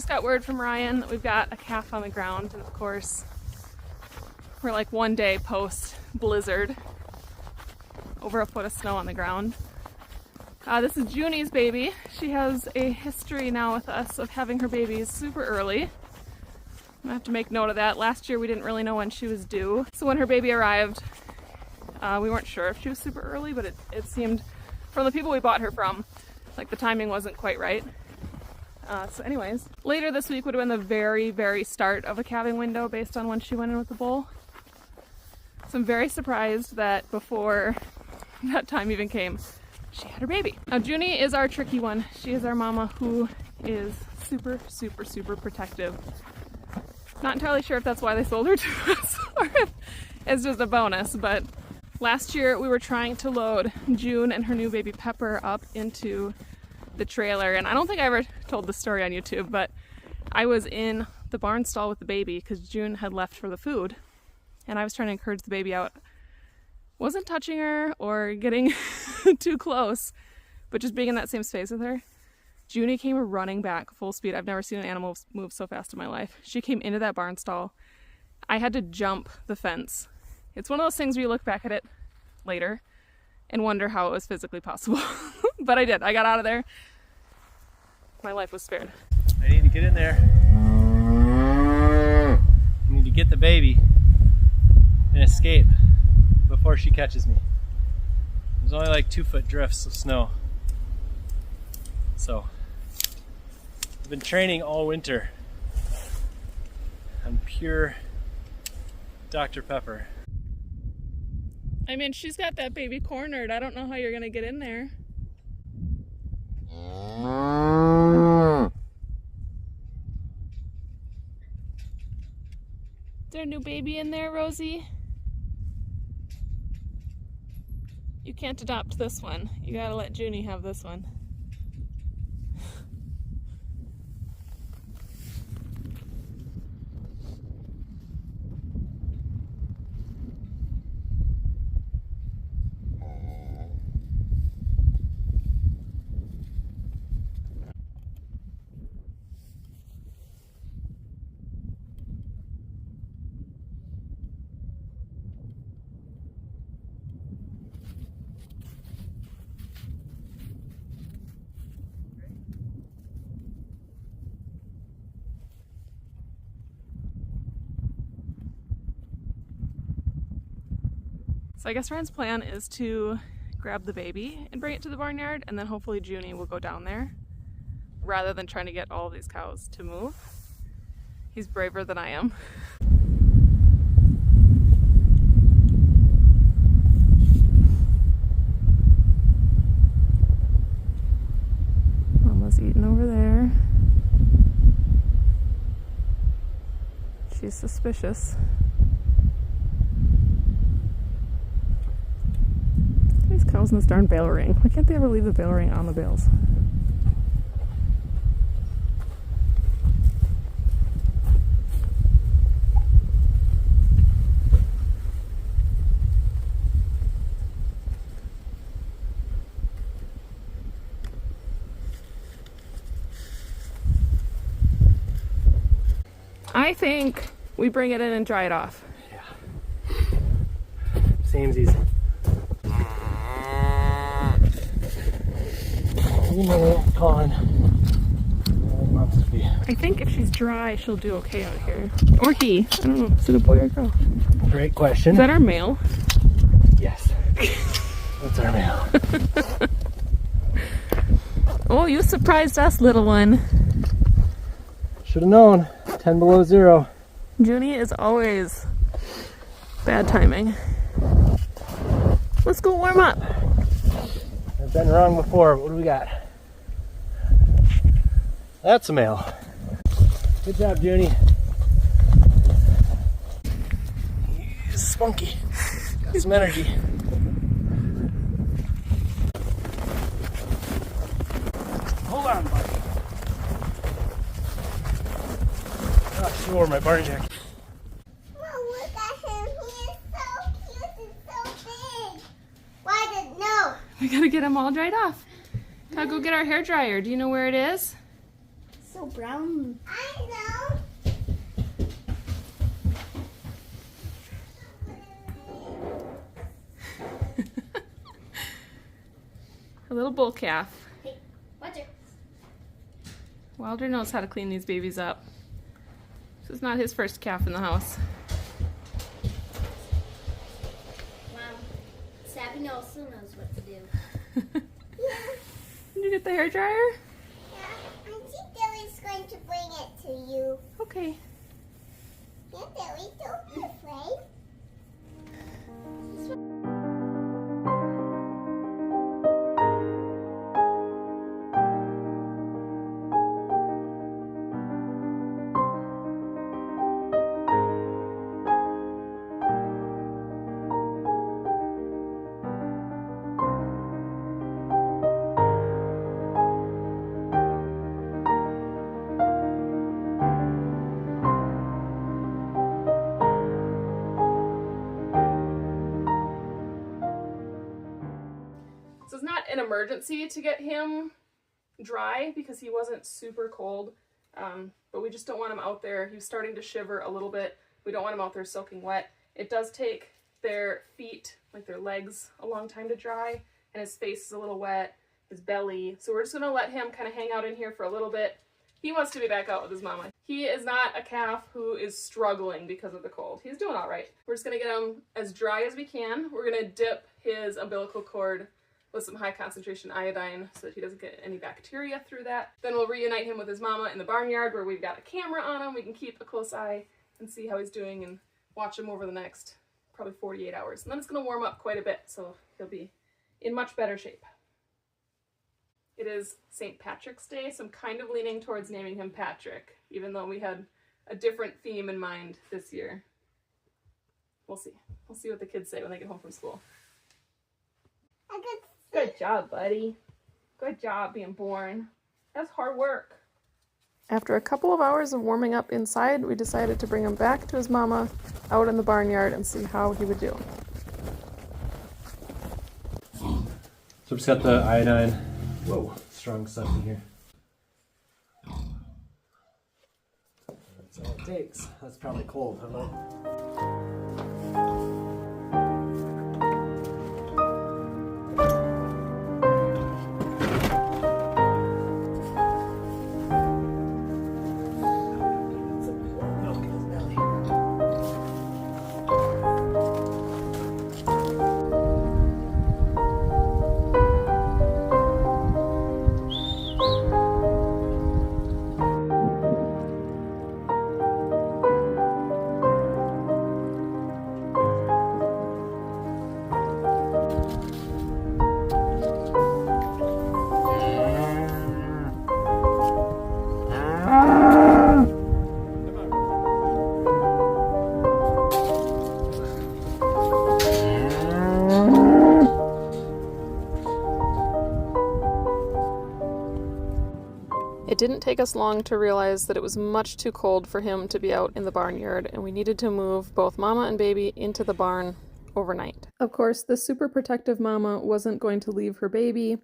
got word from Ryan that we've got a calf on the ground, and of course we're like one day post blizzard, over a foot of snow on the ground. This is Junie's baby. She has a history now with us of having her babies super early. I have to make note of that. Last year we didn't really know when she was due, so when her baby arrived, we weren't sure if she was super early, but it seemed, from the people we bought her from, like the timing wasn't quite right. So anyways, later this week would have been the very, very start of a calving window based on when she went in with the bull. So I'm very surprised that before that time even came, she had her baby. Now Junie is our tricky one. She is our mama who is super, super, super protective. Not entirely sure if that's why they sold her to us or if it's just a bonus, but last year we were trying to load June and her new baby Pepper up into the trailer, and I don't think I ever told this story on YouTube, but I was in the barn stall with the baby because June had left for the food, and I was trying to encourage the baby out. Wasn't touching her or getting too close, but just being in that same space with her. Junie came running back full speed. I've never seen an animal move so fast in my life. She came into that barn stall. I had to jump the fence. It's one of those things where you look back at it later and wonder how it was physically possible. But I did. I got out of there. My life was spared. I need to get in there. I need to get the baby and escape before she catches me. There's only like 2-foot drifts of snow. So I've been training all winter on pure Dr. Pepper. I mean, she's got that baby cornered. I don't know how you're gonna get in there. Is there a new baby in there, Rosie? You can't adopt this one. You gotta let Junie have this one. So I guess Ryan's plan is to grab the baby and bring it to the barnyard, and then hopefully Junie will go down there rather than trying to get all of these cows to move. He's braver than I am. Mama's eating over there. She's suspicious. These cows in this darn bale ring. Why can't they ever leave the bale ring on the bales? I think we bring it in and dry it off. Yeah. Samesies. Colin. I think if she's dry, she'll do okay out here. Or he. I don't know. Is it a boy or a girl? Great question. Is that our male? Yes. That's our male. Oh, you surprised us, little one. Should have known. 10 below 0. Junie is always bad timing. Let's go warm up. I've been wrong before. What do we got? That's a male. Good job, Junie. He's spunky. Got some energy. Hold on, buddy. Oh, she wore my barn jacket. Mom, look at him. He is so cute and so big. Why did no? We gotta get him all dried off. Gotta go get our hair dryer. Do you know where it is? so brown. I know. A little bull calf. Hey, watch it. Wilder knows how to clean these babies up. This is not his first calf in the house. Mom, Sabine also knows what to do. Did you get the hair dryer? Yeah, Auntie Billy's going to bring it to you. Okay. Yeah, Billy, don't be afraid. So it's not an emergency to get him dry because he wasn't super cold, but we just don't want him out there. He was starting to shiver a little bit. We don't want him out there soaking wet. It does take their feet, like their legs, a long time to dry, and his face is a little wet, his belly. So we're just gonna let him kind of hang out in here for a little bit. He wants to be back out with his mama. He is not a calf who is struggling because of the cold. He's doing all right. We're just gonna get him as dry as we can. We're gonna dip his umbilical cord with some high concentration iodine so that he doesn't get any bacteria through that. Then we'll reunite him with his mama in the barnyard where we've got a camera on him. We can keep a close eye and see how he's doing and watch him over the next probably 48 hours. And then it's gonna warm up quite a bit, so he'll be in much better shape. It is St. Patrick's Day, so I'm kind of leaning towards naming him Patrick, even though we had a different theme in mind this year. We'll see. We'll see what the kids say when they get home from school. Good job, buddy. Good job being born. That's hard work. After a couple of hours of warming up inside, we decided to bring him back to his mama out in the barnyard and see how he would do. So I've just got the iodine. Whoa, strong stuff in here. That's all it takes. That's probably cold, huh? It didn't take us long to realize that it was much too cold for him to be out in the barnyard, and we needed to move both mama and baby into the barn overnight. Of course, the super protective mama wasn't going to leave her baby,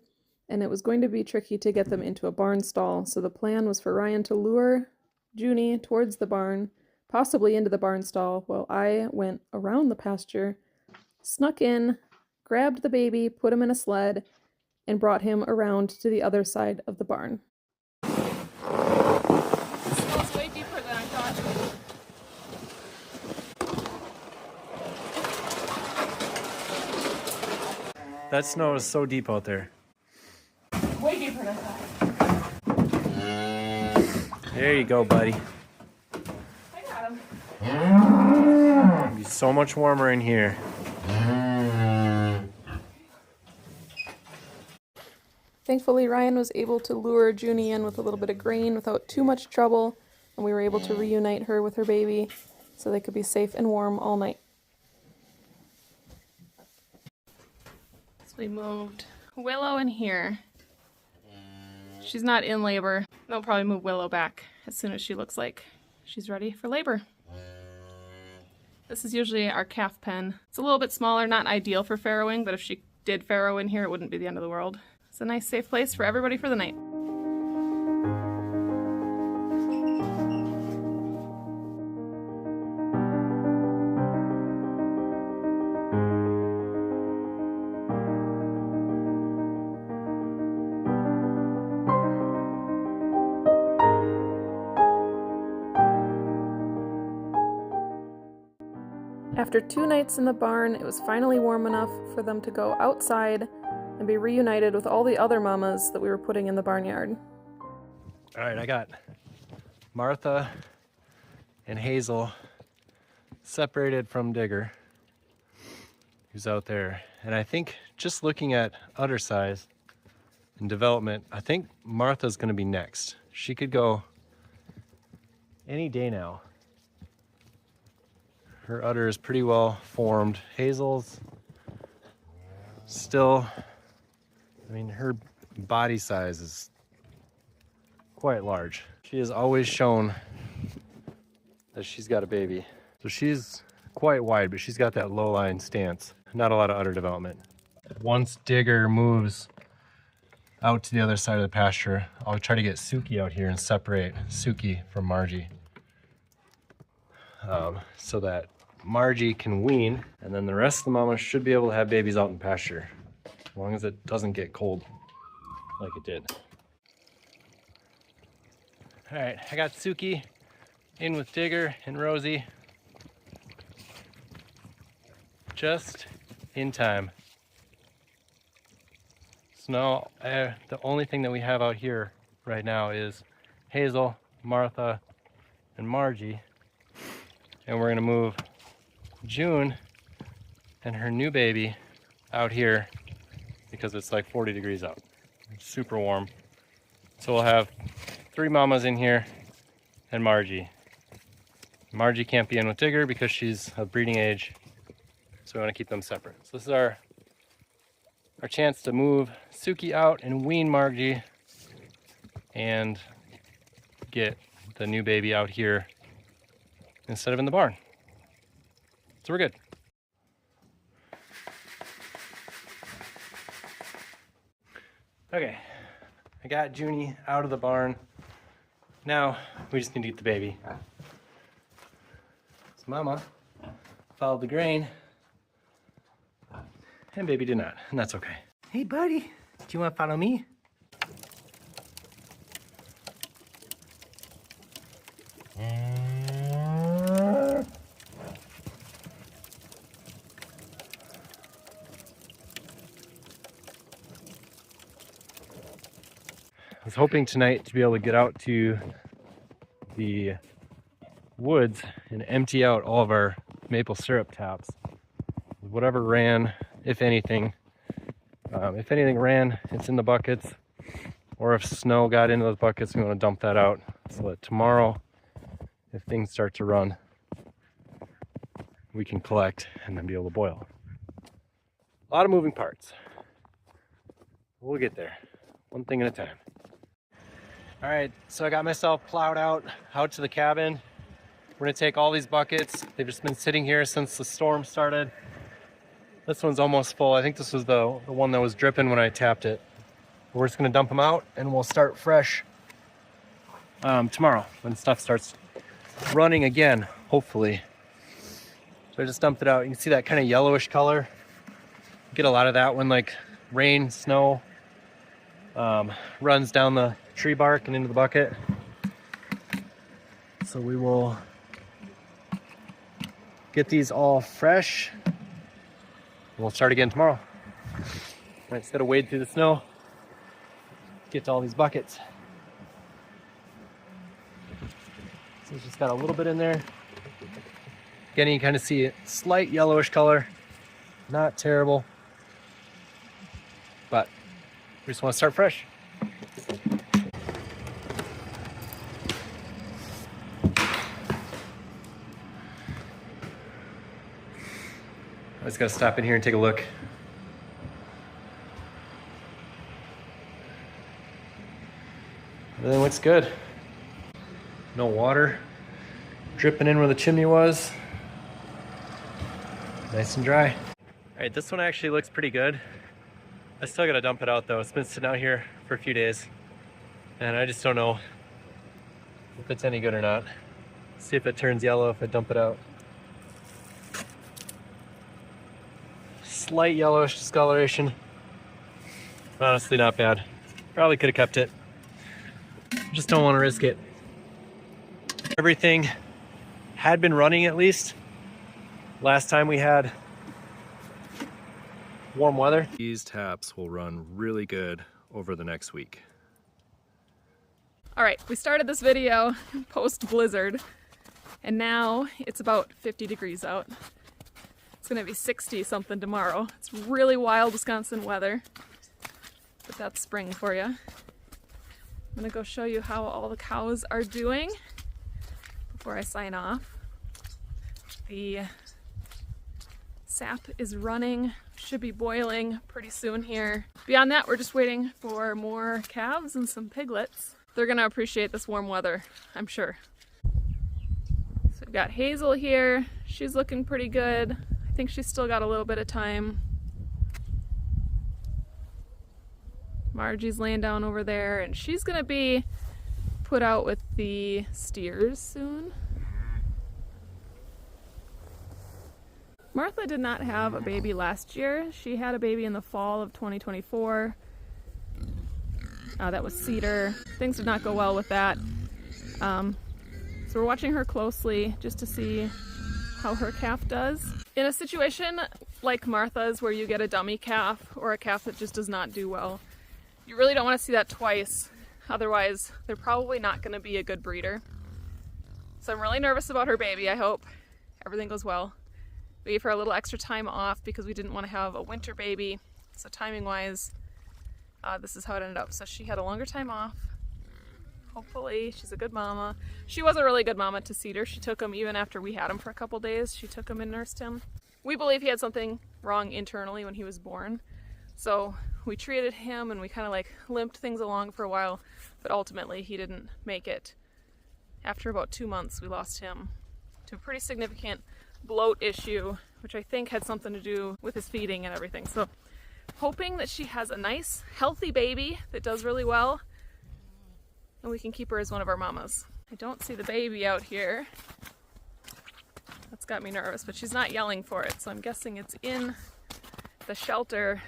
and it was going to be tricky to get them into a barn stall, so the plan was for Ryan to lure Junie towards the barn, possibly into the barn stall, while I went around the pasture, snuck in, grabbed the baby, put him in a sled, and brought him around to the other side of the barn. Way deeper than I thought. That snow is so deep out there. Way deeper than I thought. There you go, buddy. I got him. It'll be so much warmer in here. Thankfully, Ryan was able to lure Junie in with a little bit of grain without too much trouble, and we were able to reunite her with her baby so they could be safe and warm all night. So we moved Willow in here. She's not in labor. They'll probably move Willow back as soon as she looks like she's ready for labor. This is usually our calf pen. It's a little bit smaller, not ideal for farrowing, but if she did farrow in here, it wouldn't be the end of the world. It's a nice, safe place for everybody for the night. After 2 nights in the barn, it was finally warm enough for them to go outside and be reunited with all the other mamas that we were putting in the barnyard. All right, I got Martha and Hazel separated from Digger, who's out there. And I think just looking at udder size and development, I think Martha's gonna be next. She could go any day now. Her udder is pretty well formed. Hazel's still, I mean, her body size is quite large. She has always shown that she's got a baby. So she's quite wide, but she's got that low line stance. Not a lot of udder development. Once Digger moves out to the other side of the pasture, I'll try to get Suki out here and separate Suki from Margie. So that Margie can wean, and then the rest of the mamas should be able to have babies out in pasture, as long as it doesn't get cold like it did. All right, I got Suki in with Digger and Rosie. Just in time. So now the only thing that we have out here right now is Hazel, Martha, and Margie. And we're gonna move June and her new baby out here because it's like 40 degrees out. It's super warm. So we'll have 3 mamas in here and Margie. Margie can't be in with Digger because she's of breeding age. So we want to keep them separate. So this is our chance to move Suki out and wean Margie and get the new baby out here instead of in the barn. So we're good. Okay, I got Junie out of the barn. Now we just need to get the baby. So Mama followed the grain, and baby did not, and that's okay. Hey buddy, do you want to follow me? I was hoping tonight to be able to get out to the woods and empty out all of our maple syrup taps. Whatever ran, if anything. If anything ran, it's in the buckets. Or if snow got into those buckets, we want to dump that out so that tomorrow, if things start to run, we can collect and then be able to boil. A lot of moving parts. We'll get there, one thing at a time. All right, so I got myself plowed out to the cabin. We're gonna take all these buckets. They've just been sitting here since the storm started. This one's almost full. I think this was the one that was dripping when I tapped it. We're just gonna dump them out and we'll start fresh tomorrow when stuff starts running again, hopefully. So I just dumped it out. You can see that kind of yellowish color. Get a lot of that when like rain, snow runs down the tree bark and into the bucket. So we will get these all fresh. We'll start again tomorrow. I just gotta wade through the snow, get to all these buckets. So it's just got a little bit in there. Again, you kind of see a slight yellowish color, not terrible, but we just want to start fresh. I just gotta stop in here and take a look. Everything looks good. No water dripping in where the chimney was. Nice and dry. All right, this one actually looks pretty good. I still gotta dump it out though. It's been sitting out here for a few days and I just don't know if it's any good or not. See if it turns yellow if I dump it out. Slight yellowish discoloration. Honestly, not bad. Probably could have kept it. Just don't want to risk it. Everything had been running at least. Last time we had warm weather. These taps will run really good over the next week. All right, we started this video post blizzard, and now it's about 50 degrees out. It's gonna be 60 something tomorrow. It's really wild Wisconsin weather, but that's spring for you. I'm gonna go show you how all the cows are doing before I sign off. The sap is running, should be boiling pretty soon here. Beyond that, we're just waiting for more calves and some piglets. They're gonna appreciate this warm weather, I'm sure. So we've got Hazel here. She's looking pretty good. I think she's still got a little bit of time. Margie's laying down over there, and she's gonna be put out with the steers soon. Martha did not have a baby last year. She had a baby in the fall of 2024. That was Cedar. Things did not go well with that. So we're watching her closely just to see how her calf does. In a situation like Martha's, where you get a dummy calf or a calf that just does not do well, you really don't want to see that twice. Otherwise, they're probably not going to be a good breeder. So I'm really nervous about her baby. I hope everything goes well. We gave her a little extra time off because we didn't want to have a winter baby. So timing-wise, this is how it ended up. So she had a longer time off. Hopefully, she's a good mama. She was a really good mama to Cedar. She took him even after we had him for a couple days. She took him and nursed him. We believe he had something wrong internally when he was born. So we treated him and we kind of like limped things along for a while, but ultimately he didn't make it. After about 2 months, we lost him to a pretty significant bloat issue, which I think had something to do with his feeding and everything. So hoping that she has a nice, healthy baby that does really well, and we can keep her as one of our mamas. I don't see the baby out here. That's got me nervous, but she's not yelling for it, so I'm guessing it's in the shelter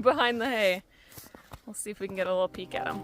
behind the hay. We'll see if we can get a little peek at him.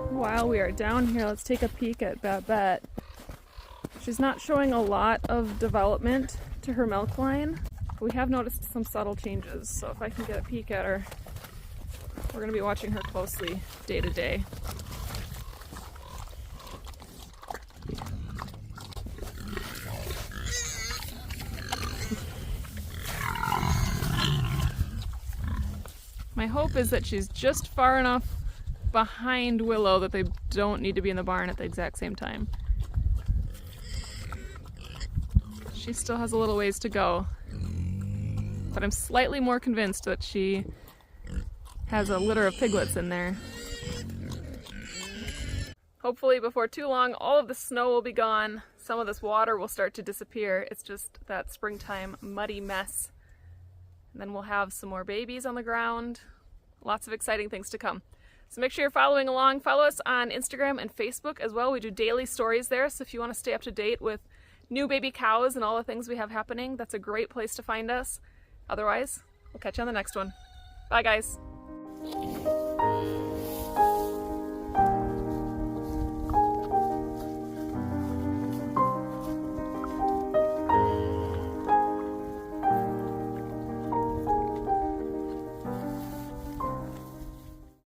While we are down here, let's take a peek at Babette. She's not showing a lot of development to her milk line, but we have noticed some subtle changes. So if I can get a peek at her, we're going to be watching her closely day to day. My hope is that she's just far enough behind Willow that they don't need to be in the barn at the exact same time. She still has a little ways to go, but I'm slightly more convinced that she has a litter of piglets in there. Hopefully before too long, all of the snow will be gone. Some of this water will start to disappear. It's just that springtime muddy mess. And then we'll have some more babies on the ground. Lots of exciting things to come. So make sure you're following along. Follow us on Instagram and Facebook as well. We do daily stories there, so if you want to stay up to date with new baby cows and all the things we have happening, that's a great place to find us. Otherwise, we'll catch you on the next one. Bye, guys.